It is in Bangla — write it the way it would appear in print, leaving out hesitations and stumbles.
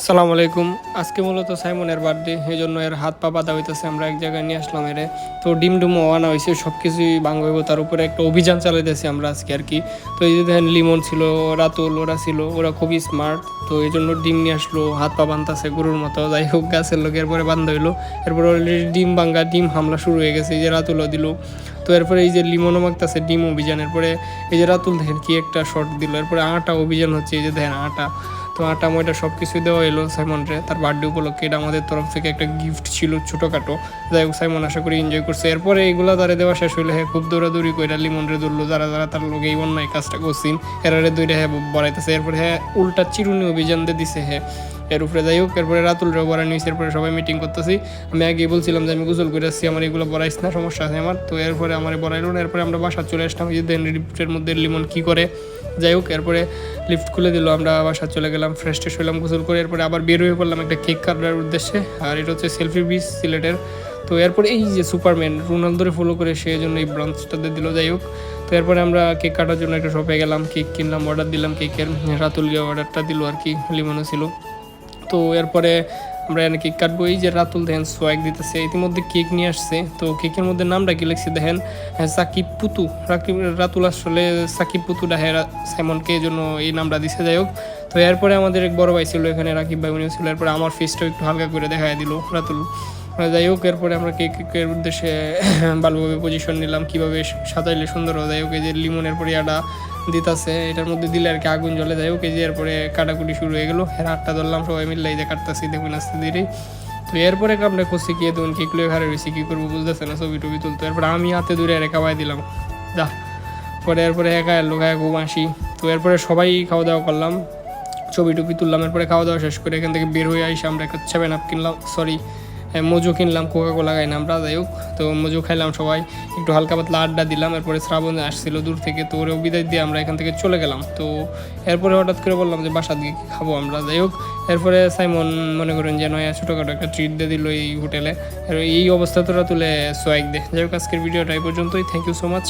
আসসালামু আলাইকুম। আজকে মূলত সাইমনের বার্থডে, এই জন্য এর হাত পা বাঁধা হইতেছে। আমরা এক জায়গায় নিয়ে আসলাম এরে। তো ডিম ডুমও আনা হয়েছে, সব কিছুই ভাঙ হইব, তার উপরে একটা অভিযান চালাইতেছি আমরা আজকে আর কি। তো এই যে দেখেন লিমন ছিল, রাতুল ওরা ছিল, ওরা খুবই স্মার্ট। তো এই জন্য ডিম নিয়ে আসলো, হাত পা বাঁধতেছে গরুর মতো। যাই হোক, গাছের লোক এরপরে বান্ধা হইলো। এরপরে অলরেডি ডিম ভাঙ্গা, ডিম হামলা শুরু হয়ে গেছে। এই যে রাতুলও দিল। তো এরপরে এই যে লিমনও মাগতেছে ডিম অভিযান। এরপরে এই যে রাতুল দেখেন কি একটা শট দিল। এরপরে আটা অভিযান হচ্ছে, এই যে দেখেন আটা। তো আটা ময়টা সব কিছুই দেওয়া এলো সাইমনরে তার বার্থডে উপলক্ষে। এটা আমাদের তরফ থেকে একটা গিফট ছিল ছোটোখাটো। যাই হোক, সাইমন আশা করি এনজয় করছে। এরপরে এইগুলো তারে দেওয়া শেষ হইলে হ্যাঁ খুব দৌড়াদৌড়ি করে লিমনরে ধরলো, যারা যারা তার লোক এই অন্যায় কাজটা করছিন এরারে দৌড়ে হ্যাঁ বড়াইতেছে। এরপরে হ্যাঁ উল্টা চিরুনি অভিযান দিয়ে দিছে হ্যাঁ এর উপরে। যাই হোক, এরপরে রাতুলরেও বড়া নিয়েছে। এরপরে সবাই মিটিং করতেছি। আমি আগে বলছিলাম যে আমি গোসল করে আসছি, আমার এগুলো বড়াইস না, সমস্যা আছে আমার। তো এরপরে আমার বড়াইলো না। এরপরে আমরা বাসা চলে আসলাম। এই যে লিফটের মধ্যে লিমন কী করে। যাই হোক, এরপরে লিফট খুলে দিল, আমরা বাসা চলে গেলাম, ফ্রেশ ট্রেশ হইলাম, গোসল করে এরপরে আবার বের হয়ে পড়লাম একটা কেক কাটার উদ্দেশ্যে। আর এটা হচ্ছে সেলফি বিচ সিলেটের। তো এরপরে এই যে সুপারম্যান রোনালদোরে ফলো করে, সেই জন্য এই ব্রাঞ্চটাতে দিল। যাই হোক, তো এরপরে আমরা কেক কাটার জন্য একটা শপে গেলাম, কেক কিনলাম, অর্ডার দিলাম কেকের। রাতুল গিয়ে অর্ডারটা দিল আর কি, লিমনও ছিল। তো এরপরে আমরা এনে কেক কাটবো। এই যে রাতুল দেখেন সোয়াগ দিতেছে, ইতিমধ্যে কেক নিয়ে আসছে। তো কেকের মধ্যে নামটা কি লিখছি দেখেন, সাকিব পুতু। রাতুল আসলে সাকিব পুতু ডাহে সাইমনকে, এই জন্য এই নামটা দিছে। যাই হোক, তো এরপরে আমাদের এক বড় ভাই ছিল এখানে, রাকিব ভাই, উনিও ছিল। এরপরে আমার ফেসটাও একটু হালকা করে দেখাই দিল রাতুল। যাই হোক, এরপরে আমরা কেকের উদ্দেশ্যে ভালোভাবে পজিশন নিলাম, কীভাবে সাজাইলে সুন্দর হয়। যাই হোক, এই যে লিমনের পরে ইয়াটা দিতেছে, এটার মধ্যে দিলে আর কি আগুন জ্বলে। যাই হোক, এই যে এরপরে কাটাকুটি শুরু হয়ে গেলো। হাতটা ধরলাম, সবাই মিললে এই যে কাটতেছি, দেখুন আস্তে ধীরে। তো এরপরে আমরা করছি গিয়ে তখন কেকগুলো হারে রয়েছি, কী করবো বুঝতেছে না, ছবি টবি তুলতো। এরপরে আমি হাতে দূরে খাওয়াই দিলাম, যা। পরে এরপরে একা এলো, গায়ে ঘুম আসি। তো এরপরে সবাই খাওয়া দাওয়া করলাম, ছবি টবি তুললাম। এরপরে খাওয়া দাওয়া শেষ করে এখান থেকে বের হয়ে আসি আমরা একটা 7 আপ কিনলাম, সরি মজু কিনলাম, কোকা কোলা খাই না আমরা। যাই হোক, তো মজু খাইলাম সবাই, একটু হালকা পাতলা আড্ডা দিলাম। এরপরে শ্রাবণ আসছিলো দূর থেকে, তো ওরেও বিদায় দিয়ে আমরা এখান থেকে চলে গেলাম। তো এরপরে হঠাৎ করে বললাম যে বাসা দিয়ে খাবো আমরা। যাই হোক, এরপরে সাইমন মনে করেন যে নয় ছোটোখাটো একটা ট্রিট দিয়ে দিল এই হোটেলে। এই অবস্থা তোরা তুলে সোয়াগ দে। যাই হোক, আজকের ভিডিওটা এই পর্যন্তই। Thank you so much.